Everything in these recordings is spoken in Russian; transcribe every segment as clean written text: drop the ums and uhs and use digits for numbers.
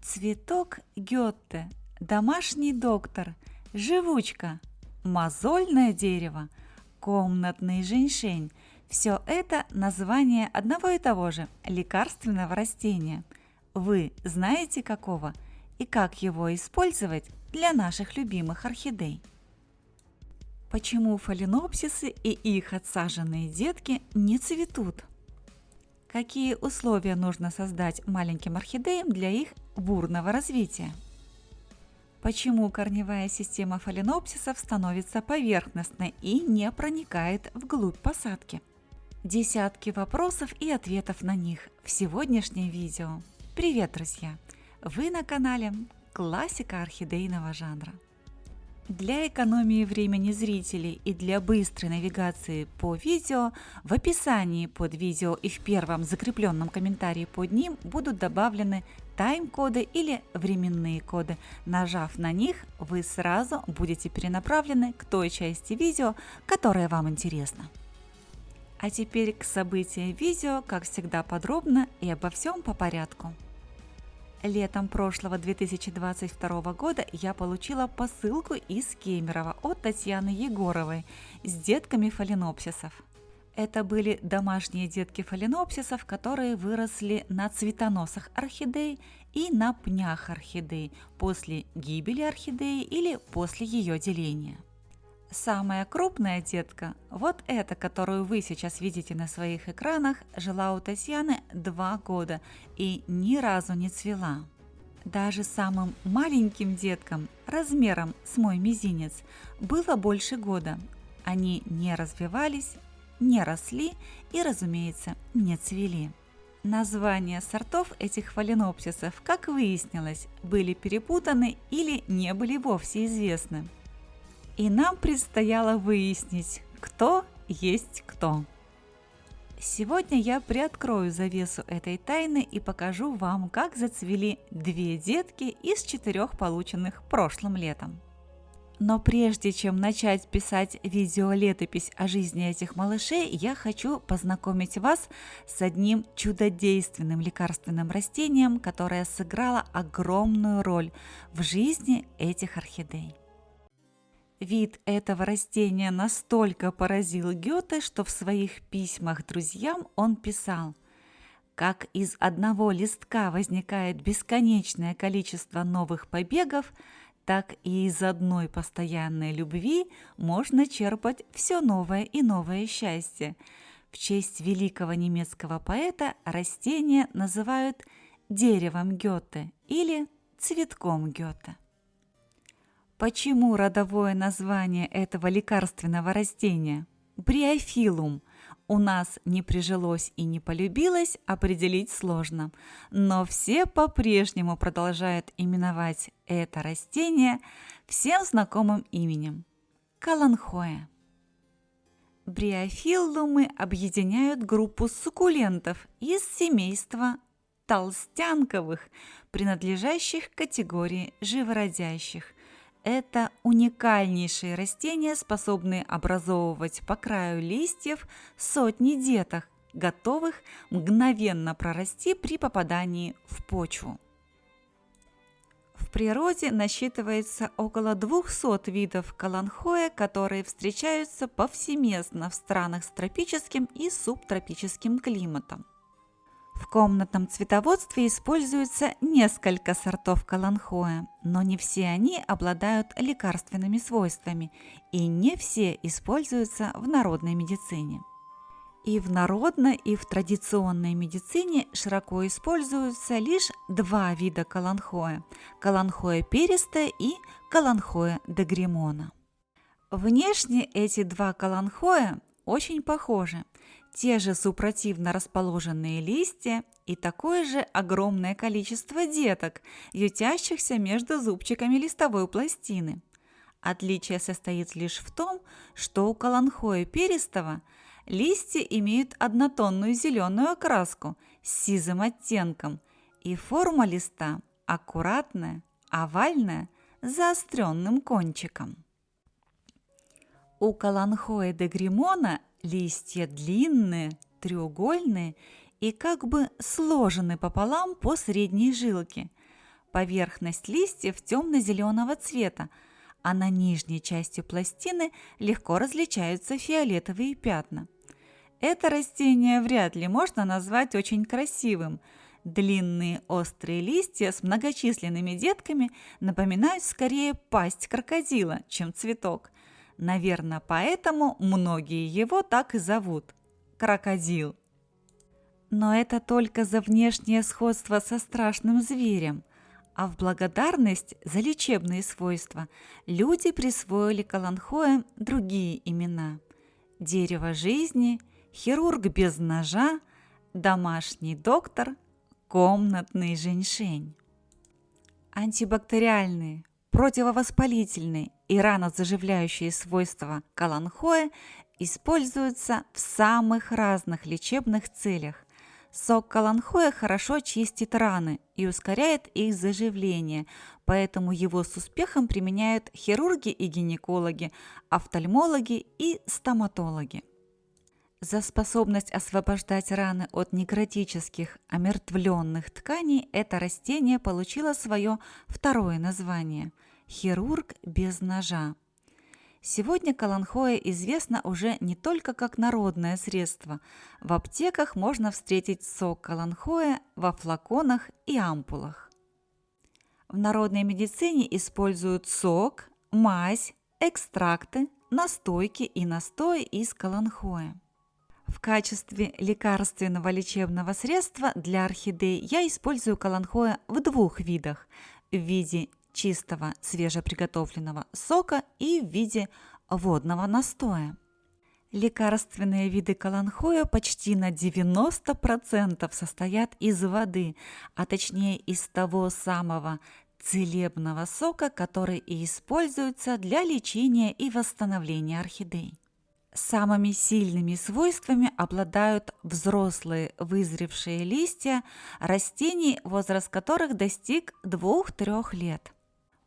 Цветок Гёте, домашний доктор, живучка, мозольное дерево, комнатный женьшень – все это название одного и того же лекарственного растения. Вы знаете какого и как его использовать для наших любимых орхидей? Почему фаленопсисы и их отсаженные детки не цветут? Какие условия нужно создать маленьким орхидеям для их бурного развития? Почему корневая система фаленопсисов становится поверхностной и не проникает вглубь посадки? Десятки вопросов и ответов на них в сегодняшнем видео. Привет, друзья! Вы на канале Классика орхидейного жанра. Для экономии времени зрителей и для быстрой навигации по видео в описании под видео и в первом закрепленном комментарии под ним будут добавлены тайм-коды или временные коды. Нажав на них, вы сразу будете перенаправлены к той части видео, которая вам интересна. А теперь к событиям видео, как всегда, подробно и обо всем по порядку. Летом прошлого 2022 года я получила посылку из Кемерово от Татьяны Егоровой с детками фаленопсисов. Это были домашние детки фаленопсисов, которые выросли на цветоносах орхидей и на пнях орхидей после гибели орхидеи или после ее деления. Самая крупная детка, вот эта, которую вы сейчас видите на своих экранах, жила у Татьяны 2 года и ни разу не цвела. Даже самым маленьким деткам, размером с мой мизинец, было больше года. Они не развивались, не росли и, разумеется, не цвели. Названия сортов этих фаленопсисов, как выяснилось, были перепутаны или не были вовсе известны. И нам предстояло выяснить, кто есть кто. Сегодня я приоткрою завесу этой тайны и покажу вам, как зацвели 2 детки из 4 полученных прошлым летом. Но прежде чем начать писать видеолетопись о жизни этих малышей, я хочу познакомить вас с одним чудодейственным лекарственным растением, которое сыграло огромную роль в жизни этих орхидей. Вид этого растения настолько поразил Гёте, что в своих письмах друзьям он писал: «Как из одного листка возникает бесконечное количество новых побегов, так и из одной постоянной любви можно черпать все новое и новое счастье». В честь великого немецкого поэта растение называют деревом Гёте или цветком Гёте. Почему родовое название этого лекарственного растения бриофилум у нас не прижилось и не полюбилось, определить сложно, но все по-прежнему продолжают именовать это растение всем знакомым именем – каланхоэ. Бриофилумы объединяют группу суккулентов из семейства толстянковых, принадлежащих к категории живородящих. Это уникальнейшие растения, способные образовывать по краю листьев сотни деток, готовых мгновенно прорасти при попадании в почву. В природе насчитывается около 200 видов каланхоэ, которые встречаются повсеместно в странах с тропическим и субтропическим климатом. В комнатном цветоводстве используется несколько сортов каланхоэ, но не все они обладают лекарственными свойствами, и не все используются в народной медицине. И в народной, и в традиционной медицине широко используются лишь 2 вида каланхоэ – каланхоэ перистая и каланхоэ дегримона. Внешне эти 2 каланхоэ очень похожи. Те же супротивно расположенные листья и такое же огромное количество деток, ютящихся между зубчиками листовой пластины. Отличие состоит лишь в том, что у каланхоэ перистого листья имеют однотонную зеленую окраску с сизым оттенком, и форма листа аккуратная, овальная, с заостренным кончиком. У каланхоэ дегримона листья длинные, треугольные и как бы сложены пополам по средней жилке. Поверхность листьев темно-зеленого цвета, а на нижней части пластины легко различаются фиолетовые пятна. Это растение вряд ли можно назвать очень красивым. Длинные острые листья с многочисленными детками напоминают скорее пасть крокодила, чем цветок. Наверное, поэтому многие его так и зовут – крокодил. Но это только за внешнее сходство со страшным зверем. А в благодарность за лечебные свойства люди присвоили каланхоэ другие имена – дерево жизни, хирург без ножа, домашний доктор, комнатный женьшень. Антибактериальные, противовоспалительные и ранозаживляющие свойства каланхоэ используются в самых разных лечебных целях. Сок каланхоэ хорошо чистит раны и ускоряет их заживление, поэтому его с успехом применяют хирурги и гинекологи, офтальмологи и стоматологи. За способность освобождать раны от некротических, омертвленных тканей это растение получило свое второе название – хирург без ножа. Сегодня каланхоэ известно уже не только как народное средство. В аптеках можно встретить сок каланхоэ во флаконах и ампулах. В народной медицине используют сок, мазь, экстракты, настойки и настои из каланхоэ. В качестве лекарственного лечебного средства для орхидей я использую каланхоэ в двух видах – в виде чистого свежеприготовленного сока и в виде водного настоя. Лекарственные виды каланхоэ почти на 90% состоят из воды, а точнее из того самого целебного сока, который и используется для лечения и восстановления орхидей. Самыми сильными свойствами обладают взрослые вызревшие листья растений, возраст которых достиг 2-3 лет.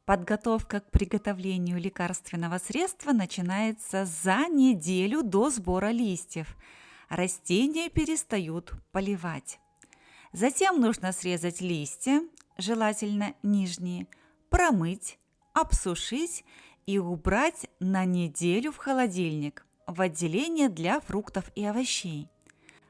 Подготовка к приготовлению лекарственного средства начинается за неделю до сбора листьев. Растения перестают поливать. Затем нужно срезать листья, желательно нижние, промыть, обсушить и убрать на неделю в холодильник в отделение для фруктов и овощей.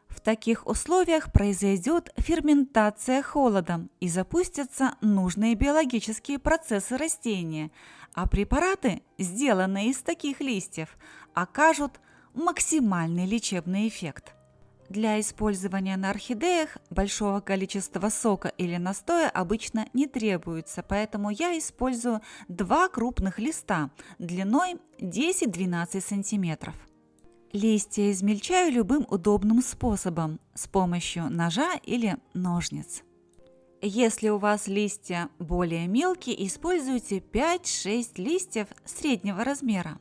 В таких условиях произойдет ферментация холодом и запустятся нужные биологические процессы растения, а препараты, сделанные из таких листьев, окажут максимальный лечебный эффект. Для использования на орхидеях большого количества сока или настоя обычно не требуется, поэтому я использую 2 крупных листа длиной 10-12 см. Листья измельчаю любым удобным способом с помощью ножа или ножниц. Если у вас листья более мелкие, используйте 5-6 листьев среднего размера.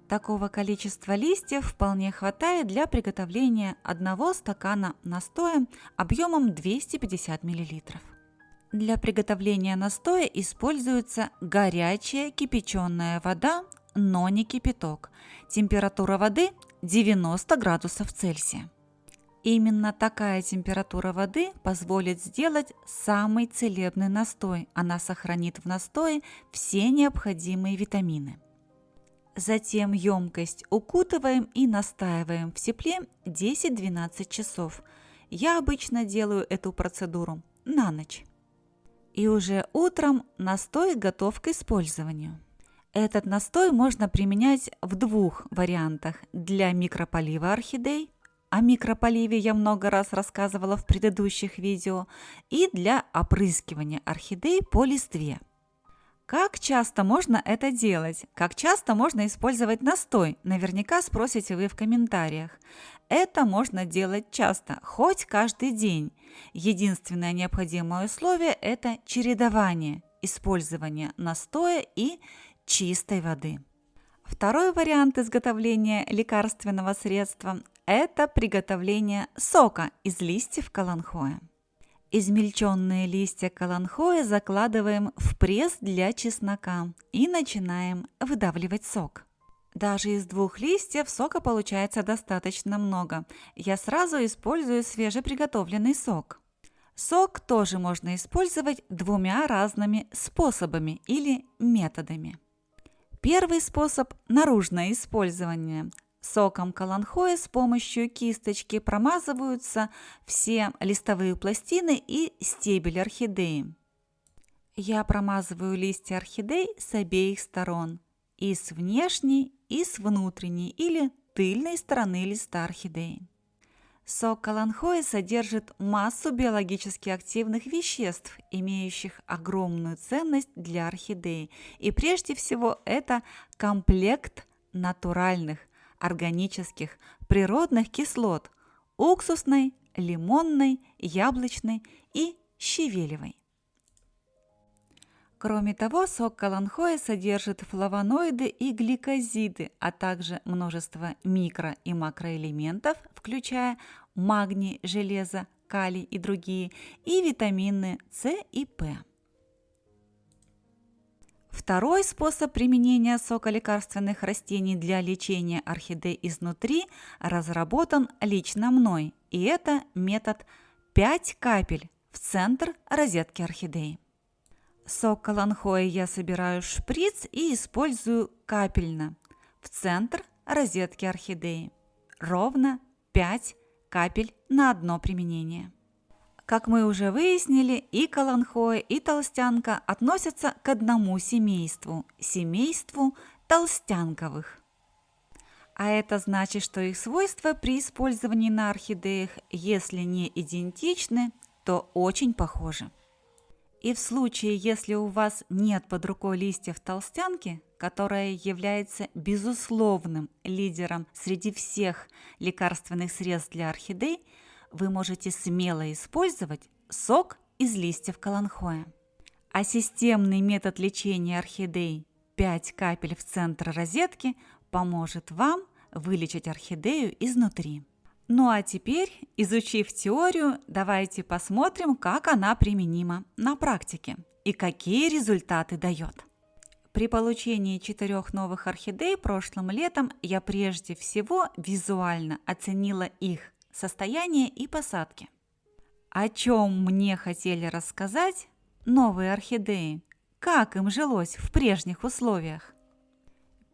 Такого количества листьев вполне хватает для приготовления 1 стакана настоя объемом 250 мл. Для приготовления настоя используется горячая кипяченая вода, но не кипяток. Температура воды 90 градусов Цельсия. Именно такая температура воды позволит сделать самый целебный настой. Она сохранит в настое все необходимые витамины. Затем емкость укутываем и настаиваем в тепле 10-12 часов. Я обычно делаю эту процедуру на ночь. И уже утром настой готов к использованию. Этот настой можно применять в 2 вариантах – для микрополива орхидей, о микрополиве я много раз рассказывала в предыдущих видео, и для опрыскивания орхидей по листве. Как часто можно это делать? Как часто можно использовать настой? Наверняка спросите вы в комментариях. Это можно делать часто, хоть каждый день. Единственное необходимое условие – это чередование использования настоя и чистой воды. Второй вариант изготовления лекарственного средства – это приготовление сока из листьев каланхоэ. Измельченные листья каланхоэ закладываем в пресс для чеснока и начинаем выдавливать сок. Даже из 2 листьев сока получается достаточно много. Я сразу использую свежеприготовленный сок. Сок тоже можно использовать двумя разными способами или методами. Первый способ – наружное использование. Соком каланхоэ с помощью кисточки промазываются все листовые пластины и стебель орхидеи. Я промазываю листья орхидей с обеих сторон, и с внешней, и с внутренней или тыльной стороны листа орхидеи. Сок каланхоэ содержит массу биологически активных веществ, имеющих огромную ценность для орхидеи. И прежде всего это комплект натуральных, органических, природных кислот – уксусной, лимонной, яблочной и щавелевой. Кроме того, сок каланхоэ содержит флавоноиды и гликозиды, а также множество микро- и макроэлементов, включая магний, железо, калий и другие, и витамины С и П. Второй способ применения сока лекарственных растений для лечения орхидей изнутри разработан лично мной, и это метод 5 капель в центр розетки орхидеи. Сок каланхоэ я собираю в шприц и использую капельно в центр розетки орхидеи. Ровно 5 капель на одно применение. Как мы уже выяснили, и каланхоэ, и толстянка относятся к одному семейству – семейству толстянковых. А это значит, что их свойства при использовании на орхидеях, если не идентичны, то очень похожи. И в случае, если у вас нет под рукой листьев толстянки, которая является безусловным лидером среди всех лекарственных средств для орхидей, вы можете смело использовать сок из листьев каланхоэ. А системный метод лечения орхидей 5 капель в центр розетки поможет вам вылечить орхидею изнутри. Ну а теперь, изучив теорию, давайте посмотрим, как она применима на практике и какие результаты дает. При получении 4 новых орхидей прошлым летом я прежде всего визуально оценила их состояние и посадки. О чем мне хотели рассказать новые орхидеи, как им жилось в прежних условиях.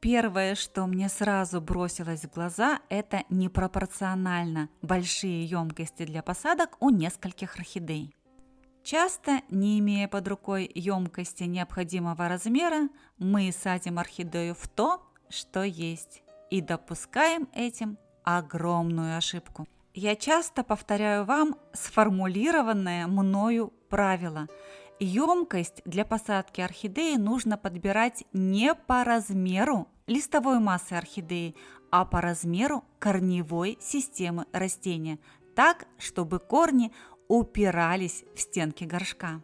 Первое, что мне сразу бросилось в глаза, это непропорционально большие емкости для посадок у нескольких орхидей. Часто, не имея под рукой емкости необходимого размера, мы садим орхидею в то, что есть, и допускаем этим огромную ошибку. Я часто повторяю вам сформулированное мною правило. Емкость для посадки орхидеи нужно подбирать не по размеру листовой массы орхидеи, а по размеру корневой системы растения, так, чтобы корни упирались в стенки горшка.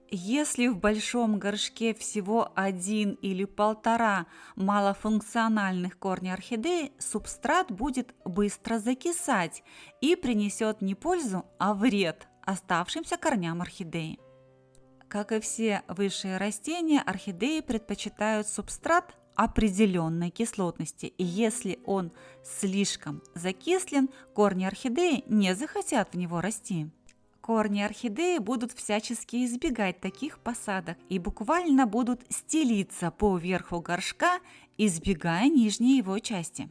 Если в большом горшке всего 1 или 1,5 малофункциональных корня орхидеи, субстрат будет быстро закисать и принесет не пользу, а вред оставшимся корням орхидеи. Как и все высшие растения, орхидеи предпочитают субстрат определенной кислотности, и если он слишком закислен, корни орхидеи не захотят в него расти. Корни орхидеи будут всячески избегать таких посадок и буквально будут стелиться по верху горшка, избегая нижней его части.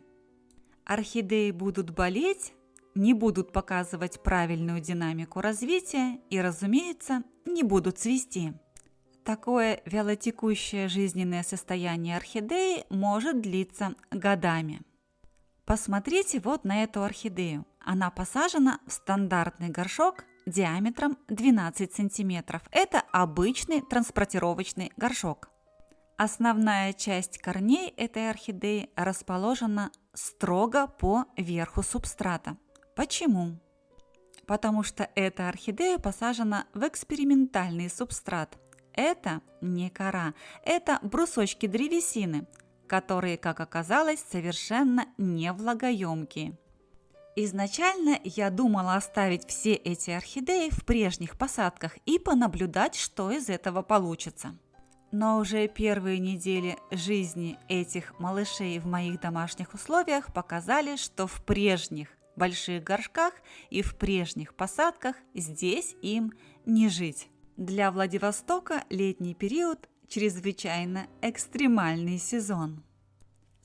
Орхидеи будут болеть, не будут показывать правильную динамику развития и, разумеется, не будут цвести. Такое вялотекущее жизненное состояние орхидеи может длиться годами. Посмотрите вот на эту орхидею. Она посажена в стандартный горшок диаметром 12 см. Это обычный транспортировочный горшок. Основная часть корней этой орхидеи расположена строго по верху субстрата. Почему? Потому что эта орхидея посажена в экспериментальный субстрат. Это не кора, это брусочки древесины, которые, как оказалось, совершенно не влагоемкие. Изначально я думала оставить все эти орхидеи в прежних посадках и понаблюдать, что из этого получится. Но уже первые недели жизни этих малышей в моих домашних условиях показали, что в прежних больших горшках и в прежних посадках здесь им не жить. Для Владивостока летний период – чрезвычайно экстремальный сезон.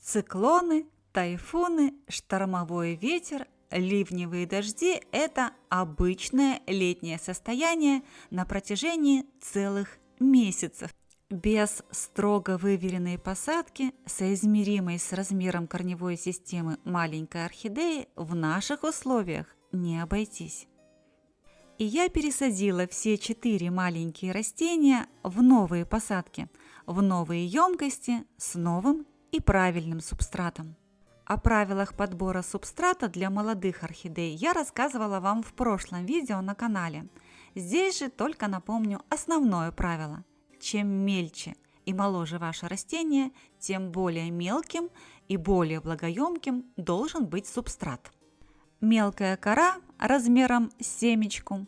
Циклоны, тайфуны, штормовой ветер, ливневые дожди – это обычное летнее состояние на протяжении целых месяцев. Без строго выверенной посадки, соизмеримой с размером корневой системы маленькой орхидеи, в наших условиях не обойтись. И я пересадила все 4 маленькие растения в новые посадки, в новые емкости с новым и правильным субстратом. О правилах подбора субстрата для молодых орхидей я рассказывала вам в прошлом видео на канале. Здесь же только напомню основное правило. Чем мельче и моложе ваше растение, тем более мелким и более влагоемким должен быть субстрат. Мелкая кора размером с семечку,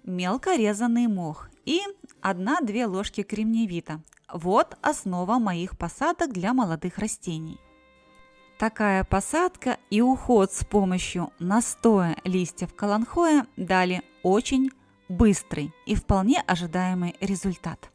мелко резанный мох и 1-2 ложки кремниевита. Вот основа моих посадок для молодых растений. Такая посадка и уход с помощью настоя листьев каланхоя дали очень быстрый и вполне ожидаемый результат.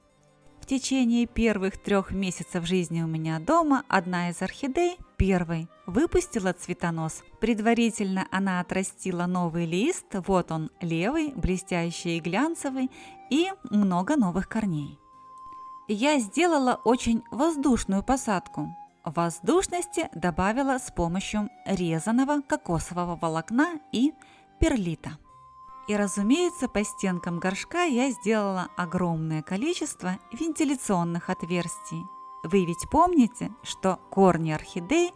В течение первых 3 месяцев жизни у меня дома одна из орхидей первой выпустила цветонос. Предварительно она отрастила новый лист, вот он левый, блестящий и глянцевый, и много новых корней. Я сделала очень воздушную посадку. Воздушности добавила с помощью резаного кокосового волокна и перлита. И, разумеется, по стенкам горшка я сделала огромное количество вентиляционных отверстий. Вы ведь помните, что корни орхидей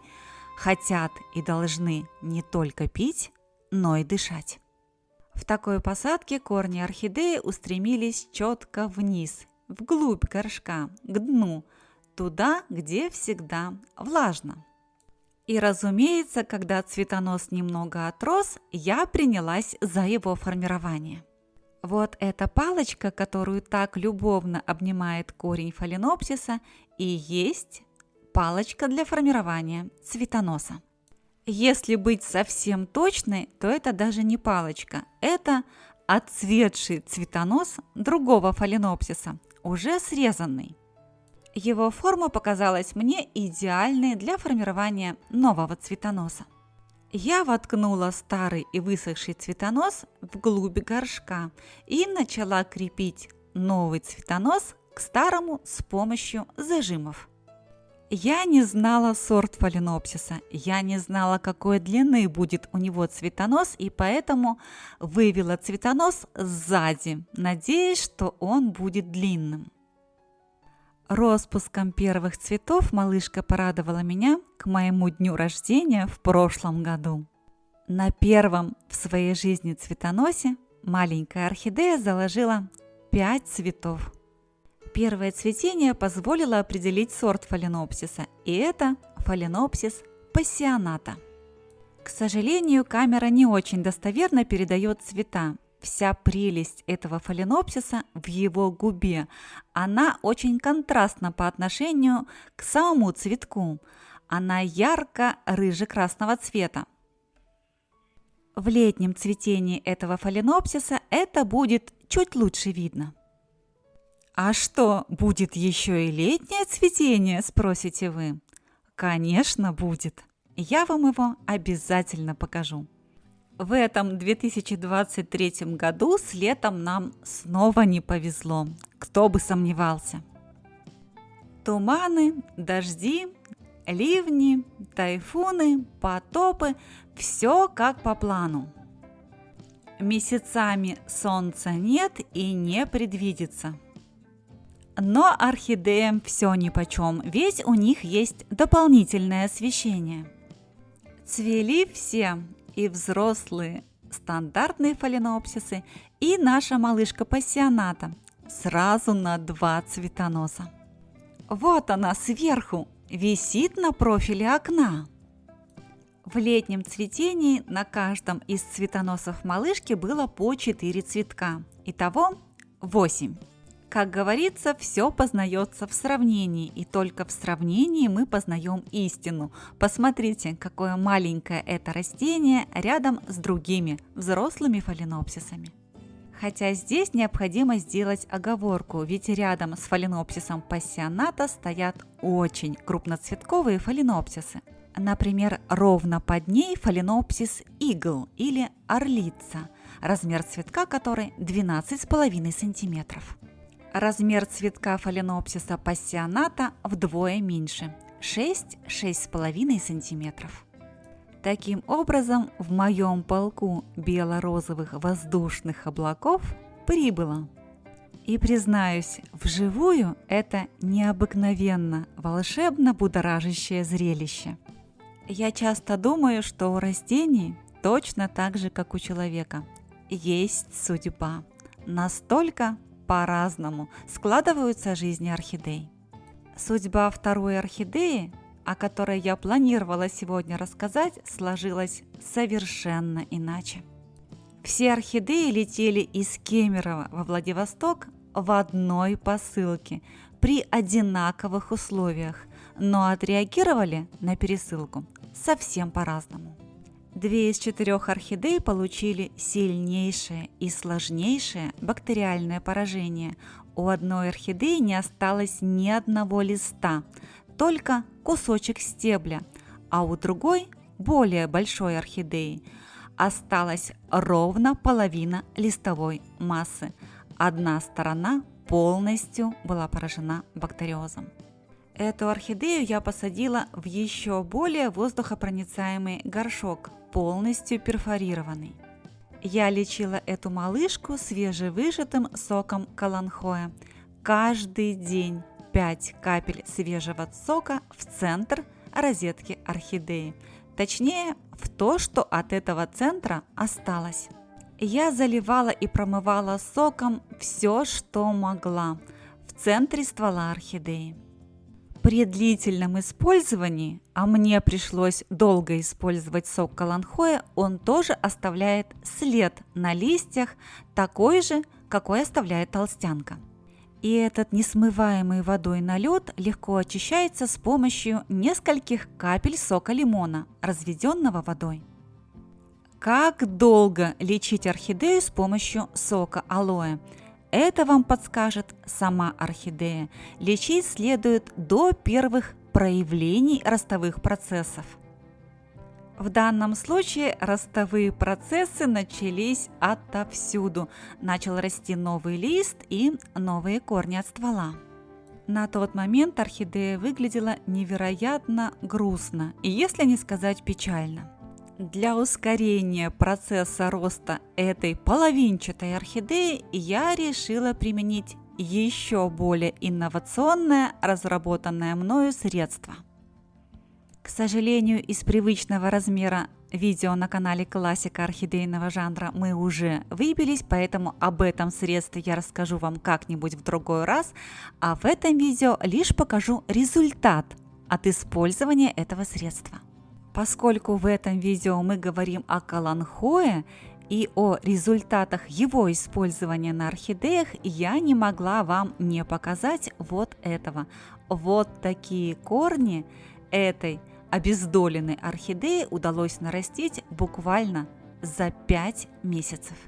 хотят и должны не только пить, но и дышать. В такой посадке корни орхидеи устремились четко вниз, вглубь горшка, к дну, туда, где всегда влажно. И, разумеется, когда цветонос немного отрос, я принялась за его формирование. Вот эта палочка, которую так любовно обнимает корень фаленопсиса, и есть палочка для формирования цветоноса. Если быть совсем точной, то это даже не палочка, это отцветший цветонос другого фаленопсиса, уже срезанный. Его форма показалась мне идеальной для формирования нового цветоноса. Я воткнула старый и высохший цветонос вглубь горшка и начала крепить новый цветонос к старому с помощью зажимов. Я не знала сорт фаленопсиса, я не знала, какой длины будет у него цветонос, и поэтому вывела цветонос сзади, надеясь, что он будет длинным. Распуском первых цветов малышка порадовала меня к моему дню рождения в прошлом году. На первом в своей жизни цветоносе маленькая орхидея заложила 5 цветов. Первое цветение позволило определить сорт фаленопсиса, и это фаленопсис пассионата. К сожалению, камера не очень достоверно передает цвета. Вся прелесть этого фаленопсиса в его губе. Она очень контрастна по отношению к самому цветку. Она ярко-рыже-красного цвета. В летнем цветении этого фаленопсиса это будет чуть лучше видно. А что, будет еще и летнее цветение, спросите вы? Конечно, будет. Я вам его обязательно покажу. В этом 2023 году с летом нам снова не повезло, кто бы сомневался. Туманы, дожди, ливни, тайфуны, потопы – все как по плану. Месяцами солнца нет и не предвидится. Но орхидеям все нипочем, ведь у них есть дополнительное освещение. Цвели все, и взрослые стандартные фаленопсисы, и наша малышка пассионата сразу на 2 цветоноса. Вот она сверху, висит на профиле окна. В летнем цветении на каждом из цветоносов малышки было по 4 цветка, итого 8. Как говорится, все познается в сравнении, и только в сравнении мы познаем истину. Посмотрите, какое маленькое это растение рядом с другими взрослыми фаленопсисами. Хотя здесь необходимо сделать оговорку, ведь рядом с фаленопсисом пассионата стоят очень крупноцветковые фаленопсисы. Например, ровно под ней фаленопсис игл или орлица, размер цветка которой 12,5 см. Размер цветка фаленопсиса пассионата вдвое меньше – 6-6,5 см. Таким образом, в моем полку бело-розовых воздушных облаков прибыло. И признаюсь, вживую это необыкновенно волшебно будоражащее зрелище. Я часто думаю, что у растений точно так же, как у человека, есть судьба. Настолько по-разному складываются жизни орхидей. Судьба второй орхидеи, о которой я планировала сегодня рассказать, сложилась совершенно иначе. Все орхидеи летели из Кемерово во Владивосток в одной посылке при одинаковых условиях, но отреагировали на пересылку совсем по-разному. 2 из 4 орхидей получили сильнейшее и сложнейшее бактериальное поражение. У одной орхидеи не осталось ни одного листа, только кусочек стебля, а у другой, более большой орхидеи, осталась ровно половина листовой массы. Одна сторона полностью была поражена бактериозом. Эту орхидею я посадила в еще более воздухопроницаемый горшок, полностью перфорированный. Я лечила эту малышку свежевыжатым соком каланхоэ. Каждый день 5 капель свежего сока в центр розетки орхидеи. Точнее, в то, что от этого центра осталось. Я заливала и промывала соком все, что могла, в центре ствола орхидеи. При длительном использовании, а мне пришлось долго использовать сок каланхоэ, он тоже оставляет след на листьях, такой же, какой оставляет толстянка. И этот несмываемый водой налет легко очищается с помощью нескольких капель сока лимона, разведенного водой. Как долго лечить орхидею с помощью сока алоэ? Это вам подскажет сама орхидея. Лечить следует до первых проявлений ростовых процессов. В данном случае ростовые процессы начались отовсюду. Начал расти новый лист и новые корни от ствола. На тот момент орхидея выглядела невероятно грустно, и если не сказать печально. Для ускорения процесса роста этой половинчатой орхидеи я решила применить еще более инновационное, разработанное мною средство. К сожалению, из привычного размера видео на канале Классика орхидейного жанра мы уже выбились, поэтому об этом средстве я расскажу вам как-нибудь в другой раз, а в этом видео лишь покажу результат от использования этого средства. Поскольку в этом видео мы говорим о каланхоэ и о результатах его использования на орхидеях, я не могла вам не показать вот этого. Вот такие корни этой обездоленной орхидеи удалось нарастить буквально за 5 месяцев.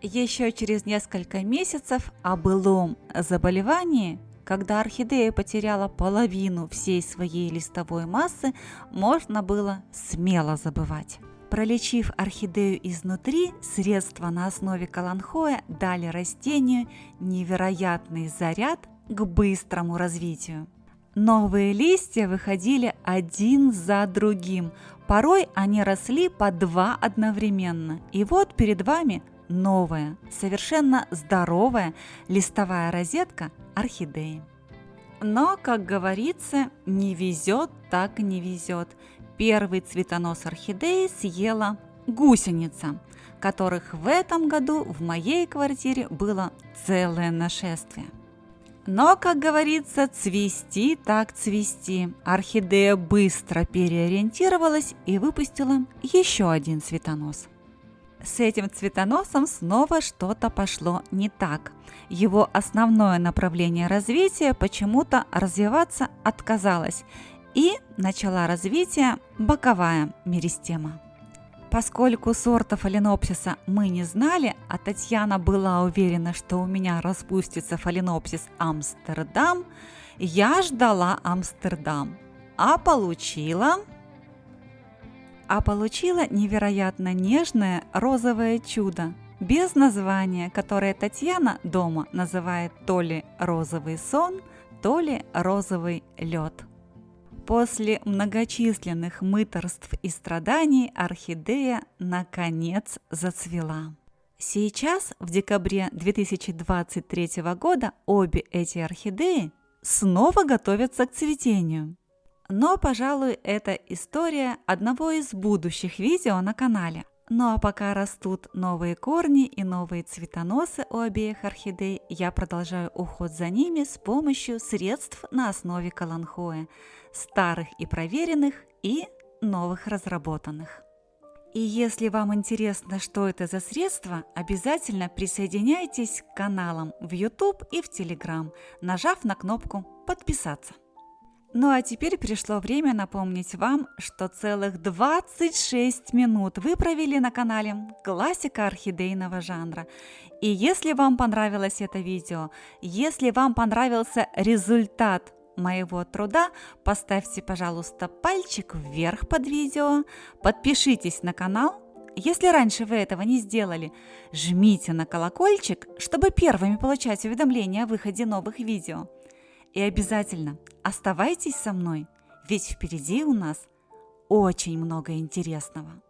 Еще через несколько месяцев о былом заболевании, когда орхидея потеряла половину всей своей листовой массы, можно было смело забывать. Пролечив орхидею изнутри, средства на основе каланхоэ дали растению невероятный заряд к быстрому развитию. Новые листья выходили один за другим, порой они росли по 2 одновременно. И вот перед вами новая, совершенно здоровая листовая розетка орхидеи. Но, как говорится, не везет, так не везет. Первый цветонос орхидеи съела гусеница, которых в этом году в моей квартире было целое нашествие. Но, как говорится, цвести так цвести. Орхидея быстро переориентировалась и выпустила еще один цветонос. С этим цветоносом снова что-то пошло не так. Его основное направление развития почему-то развиваться отказалось, и начала развитие боковая меристема. Поскольку сорта фаленопсиса мы не знали, а Татьяна была уверена, что у меня распустится фаленопсис Амстердам, я ждала Амстердам, а получила невероятно нежное розовое чудо, без названия, которое Татьяна дома называет то ли розовый сон, то ли розовый лед. После многочисленных мытарств и страданий орхидея наконец зацвела. Сейчас, в декабре 2023 года, обе эти орхидеи снова готовятся к цветению. Но, пожалуй, это история одного из будущих видео на канале. Ну а пока растут новые корни и новые цветоносы у обеих орхидей, я продолжаю уход за ними с помощью средств на основе каланхоэ, старых и проверенных, и новых разработанных. И если вам интересно, что это за средства, обязательно присоединяйтесь к каналам в YouTube и в Telegram, нажав на кнопку «Подписаться». Ну а теперь пришло время напомнить вам, что целых 26 минут вы провели на канале «Классика орхидейного жанра». И если вам понравилось это видео, если вам понравился результат моего труда, поставьте, пожалуйста, пальчик вверх под видео, подпишитесь на канал. Если раньше вы этого не сделали, жмите на колокольчик, чтобы первыми получать уведомления о выходе новых видео. И обязательно оставайтесь со мной, ведь впереди у нас очень много интересного.